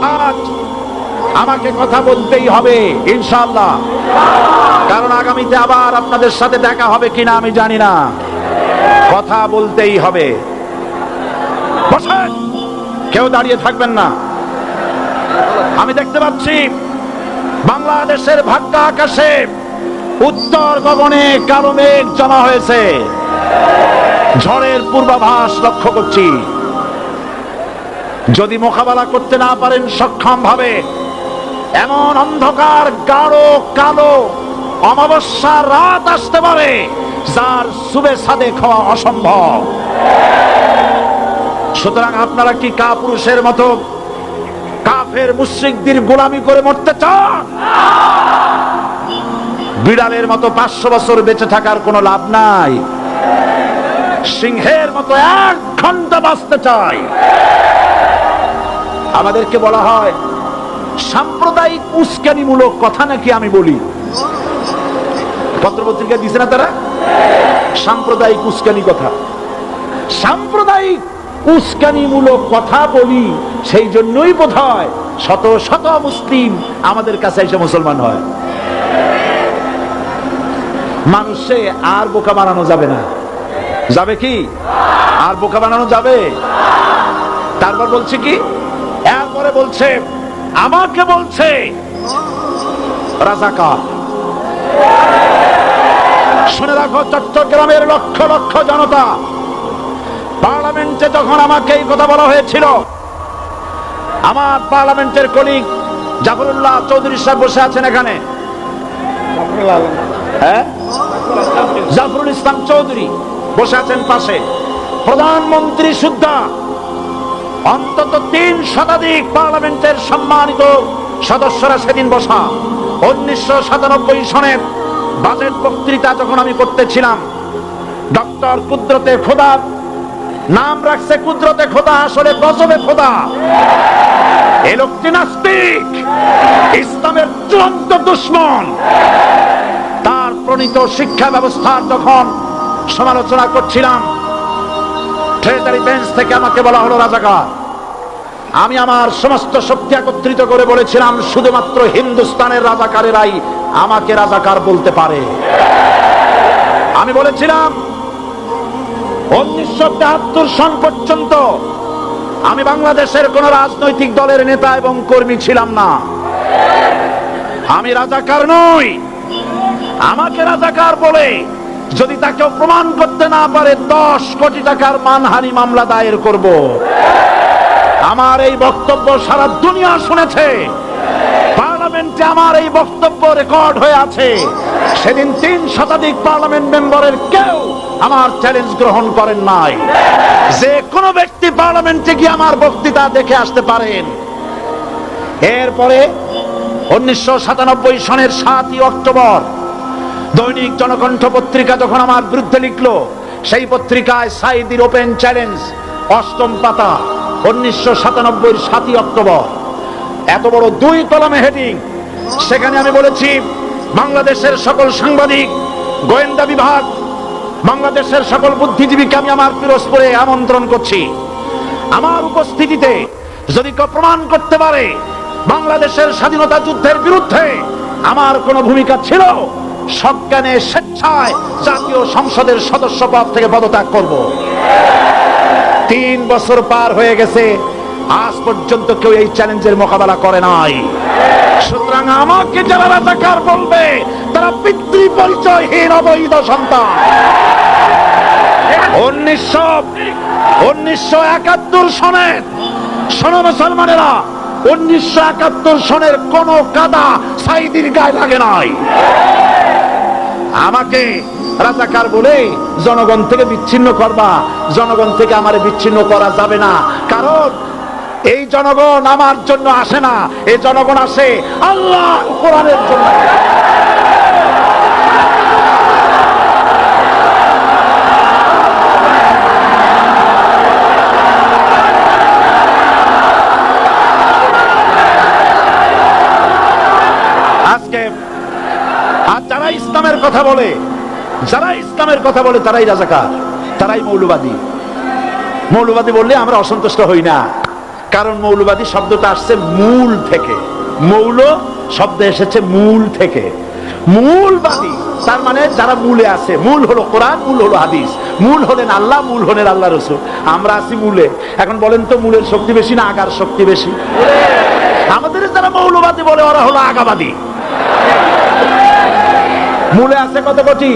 আজ আমাকে কথা বলতেই হবে ইনশাআল্লাহ, কারণ আগামীতে আবার আপনাদের সাথে দেখা হবে কিনা আমি জানি না। কথা বলতেই হবে। বসেন, কেউ দাঁড়িয়ে থাকবেন না। আমি দেখতে পাচ্ছি বাংলাদেশের ভাগ্য আকাশে উত্তর গগনে কালো মেঘ জমা হয়েছে, ঝড়ের পূর্বাভাস লক্ষ্য করছি। যদি মোকাবেলা করতে না পারেন সক্ষম ভাবে, এমন অন্ধকার গাঢ় কালো অমাবস্যার রাত আসতে পারে যার শুভে সাদে খাওয়া অসম্ভব। সুতরাং আপনারা কি কাপুরুষের মতো কাফের মুশরিকদের গোলামি করে মরতে চান? বিড়ালের মতো 500 বছর বেঁচে থাকার কোনো লাভ নাই। সিংহের মতো 1 ঘন্টা বাঁচতে চাই। আমাদেরকে বলা হয় সাম্প্রদায়িক উস্কানিমূলক কথা নাকি আমি বলি। পত্রপত্রিকা দিছে না তারা? সাম্প্রদায়িক উস্কানি কথা, সাম্প্রদায়িক উস্কানিমূলক কথা বলি, সেই জন্যই বোধহয় শত শত মুসলিম আমাদের কাছে এসে মুসলমান হয়। মানুষে আর বোকা বানানো যাবে না। যাবে কি? আর বোকা বানানো যাবে? তারপর বলছে কি? এরপরে বলছে, আমাকে বলছে রাজাকার। শুনে রাখো চট্টগ্রামের লক্ষ লক্ষ জনতা, পার্লামেন্টে যখন আমাকে এই কথা বলা হয়েছিল, আমার পার্লামেন্টের কলিগ জাফরুল্লাহ চৌধুরী সাহেব বসে আছেন এখানে, জাফরুল ইসলাম চৌধুরী বসে আছেন পাশে, প্রধানমন্ত্রী সুদ্ধা, অন্তত 3 শতাধিক পার্লামেন্টের সম্মানিত সদস্যরা সেদিন বসা। 1997 সনের বাজেট বক্তৃতা যখন আমি করতেছিলাম, ডক্টর কুদরতে খোদা, নাম রাখছে কুদরতে খোদা, আসলে গজবে খোদা। এই লোকটি নাস্তিক, ইসলামের চূড়ান্ত দুশমন। তার প্রণীত শিক্ষা ব্যবস্থার যখন সমালোচনা করছিলাম, ট্রেজারি বেঞ্চ থেকে আমাকে বলা হলো রাজাকার। আমি আমার সমস্ত শক্তি একত্রিত করে বলেছিলাম, শুধুমাত্র হিন্দুস্তানের রাজাকারেরাই আমাকে রাজাকার বলতে পারে। আমি বলেছিলাম 1973 সন পর্যন্ত আমি বাংলাদেশের কোন রাজনৈতিক দলের নেতা এবং কর্মী ছিলাম না। আমি রাজাকার নই। আমাকে রাজাকার বলে যদি তাকে প্রমাণ করতে না পারে 10 কোটি টাকার মানহানি মামলা দায়ের করব। আমার এই বক্তব্য সারা দুনিয়া শুনেছে। পার্লামেন্টে আমার এই বক্তব্য রেকর্ড হয়ে আছে। সেদিন 3 শতাধিক পার্লামেন্ট মেম্বারের কেউ আমার চ্যালেঞ্জ গ্রহণ করেন নাই। যে কোনো ব্যক্তি পার্লামেন্টে গিয়ে আমার বক্তৃতা দেখে আসতে পারেন। এরপরে 1997 সনের 7ই অক্টোবর দৈনিক জনকণ্ঠ পত্রিকা যখন আমার বিরুদ্ধে লিখলো, সেই পত্রিকায় সাইদির ওপেন চ্যালেঞ্জ 8ম পাতা, 1997 7ই অক্টোবর, এত বড় 2 কলামে হেডিং। সেখানে আমি বলেছি, বাংলাদেশের সকল সাংবাদিক, গোয়েন্দা বিভাগ, বাংলাদেশের সকল বুদ্ধিজীবীকে আমি আমার পিরোজপুরে আমন্ত্রণ করছি। আমার উপস্থিতিতে যদি কেউ প্রমাণ করতে পারে বাংলাদেশের স্বাধীনতা যুদ্ধের বিরুদ্ধে আমার কোনো ভূমিকা ছিল, সজ্ঞানে স্বেচ্ছায় জাতীয় সংসদের সদস্য পদ থেকে পদত্যাগ করব। 3 বছর পার হয়ে গেছে, আজ পর্যন্ত কেউ এই চ্যালেঞ্জের মোকাবেলা করে নাই। সুতরাং আমাকে যারা রাজাকার বলবে তারা পিতৃ পরিচয়হীন অবৈধ সন্তান। 1971 সনের, শোনো মুসলমানেরা, 1971 সনের কোন কাদা সাইদির গায়ে লাগে নাই। আমাকে রাজাকার বলে জনগণ থেকে বিচ্ছিন্ন করবা, জনগণ থেকে আমারে বিচ্ছিন্ন করা যাবে না। কারণ এই জনগণ আমার জন্য আসে না, এই জনগণ আসে আল্লাহ কোরআনের জন্য। আজকে আর যারা ইসলামের কথা বলে, যারা ইসলামের কথা বলে তারাই রাজাকার, তারাই মৌলবাদী। মৌলবাদী বললে আমরা অসন্তুষ্ট হই না। কারণ মৌলবাদী শব্দটা আসছে মূল থেকে, মৌল শব্দ এসেছে মূল থেকে। মূলবাদী তার মানে যারা মূলে আছে, মূল হলো কোরআন, মূল হলো হাদিস, মূল হলেন আল্লাহ, মূল হলেন আল্লাহ রসুল। আমরা আছি মূলে। এখন বলেন তো মূলের শক্তি বেশি না আগার শক্তি বেশি? আমাদের যারা মৌলবাদী বলে ওরা হলো আগাবাদী। মূলে আছে কত কোটি?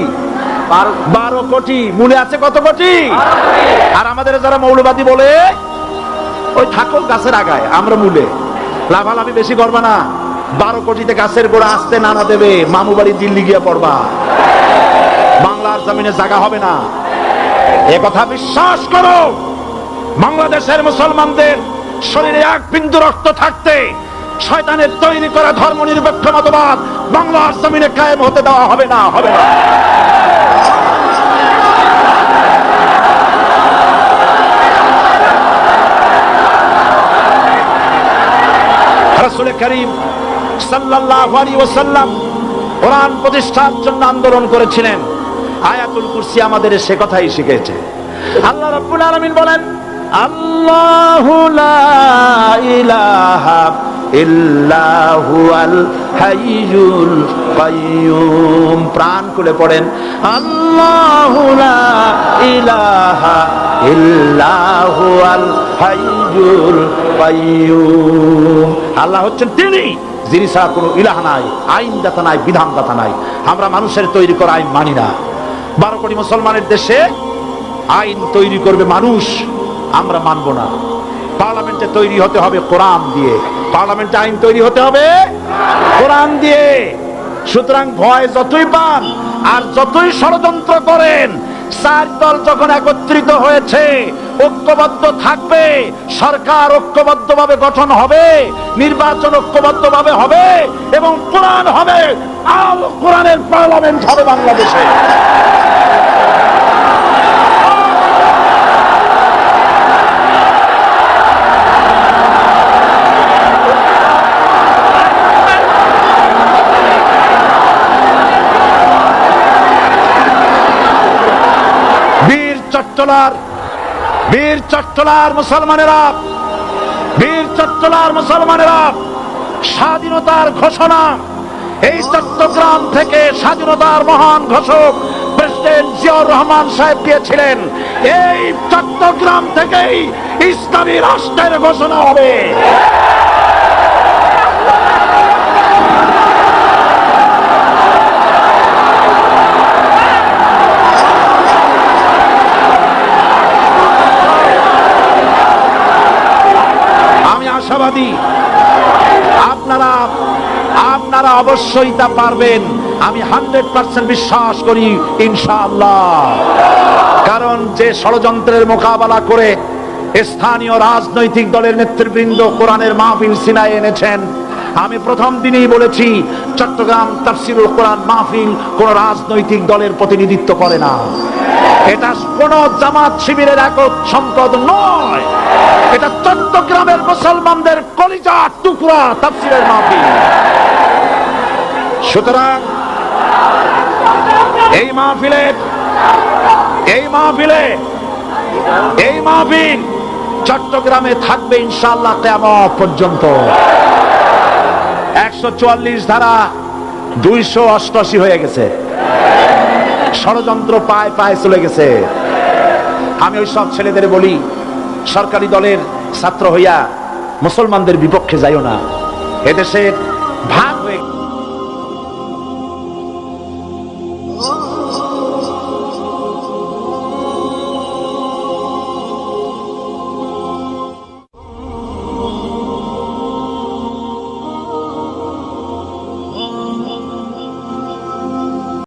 12 কোটি। মূলে আছে কত কোটি? আর আমাদের যারা মৌলবাদী বলে ওই থাকো গাছের আগায়, আমরা মূলে। লাভালাভি বেশি করবা না, 12 কোটিতে গাছের গোড়া আসতে নানা দেবে, মামু বাড়ি দিল্লি গিয়ে পড়বা, বাংলার জমিনে জায়গা হবে না। এ কথা বিশ্বাস করো। বাংলাদেশের মুসলমানদের শরীরে এক বিন্দু রক্ত থাকতে শয়তানের তৈরি করা ধর্ম নিরপেক্ষ মতবাদ বাংলার জমিনে কায়েম হতে দেওয়া হবে না, হবে না। রাসূল করিম সাল্লাল্লাহু আলাইহি ওয়াসাল্লাম কোরআন প্রতিষ্ঠার জন্য আন্দোলন করেছিলেন। আয়াতুল কুরসি আমাদের সে কথাই শিখিয়েছে। আল্লাহ রাব্বুল আলামিন বলেন, আল্লাহু লা ইলাহা ইল্লা হুয়াল হাইয়ুল কাইয়্যুম। প্রাণ খুলে পড়েন, আল্লাহু লা ইলাহা ইল্লা হুয়াল হাইয়ুল কাইয়্যুম। আল্লাহ হচ্ছেন তিনি যিনি ছাড়া কোনো ইলাহ নাই, আইনদাতা নাই, বিধানদাতা নাই। আমরা মানুষের তৈরি করা আইন মানি না। 12 কোটি মুসলমানের দেশে আইন তৈরি করবে মানুষ, আমরা মানব না। পার্লামেন্টে তৈরি হতে হবে কোরআন দিয়ে, পার্লামেন্টে আইন তৈরি হতে হবে কোরআন দিয়ে। সুতরাং ভয় যতই পান আর যতই ষড়যন্ত্র করেন, 4 দল যখন একত্রিত হয়েছে, ঐক্যবদ্ধ থাকবে, সরকার ঐক্যবদ্ধভাবে গঠন হবে, নির্বাচন ঐক্যবদ্ধভাবে হবে এবং কোরআন হবে, আল কোরআনের পার্লামেন্ট হবে বাংলাদেশে। বীর চট্টলার মুসলমানেরা, বীর চট্টলার মুসলমানেরা স্বাধীনতার ঘোষণা এই চট্টগ্রাম থেকে স্বাধীনতার মহান ঘোষক প্রেসিডেন্ট জিয়াউর রহমান সাহেব দিয়েছিলেন। এই চট্টগ্রাম থেকেই ইসলামী রাষ্ট্রের ঘোষণা হবে। আশাবাদী আপনারা অবশ্যই তা পারবেন। আমি 100% বিশ্বাস করি ইনশাআল্লাহ। কারণ যে ষড়যন্ত্রের মোকাবেলা করে স্থানীয় রাজনৈতিক দলের নেতৃবৃন্দ কোরআনের মাহফিল সিনায় এনেছেন, আমি প্রথম দিনেই বলেছি চট্টগ্রাম তাফসীরুল কোরআন মাহফিল কোন রাজনৈতিক দলের প্রতিনিধিত্ব করে না। এটা কোন জামাত শিবিরের একক সম্পদ নয়, এটা চট্টগ্রামের মুসলমানদের কলিজার টুকরা তাফসীরের মাহফিল। সুতরাং এই মাহফিল চট্টগ্রামে থাকবে ইনশাআল্লাহ কিয়ামত পর্যন্ত। 144 ধারা 288 হয়ে গেছে, ষড়যন্ত্র পায় পায় চলে গেছে। আমি ওই সব ছেলেদের বলি, সরকারি দলের ছাত্র হইয়া মুসলমানদের বিপক্ষে যাইও না। এদেশের ভাগ হয়ে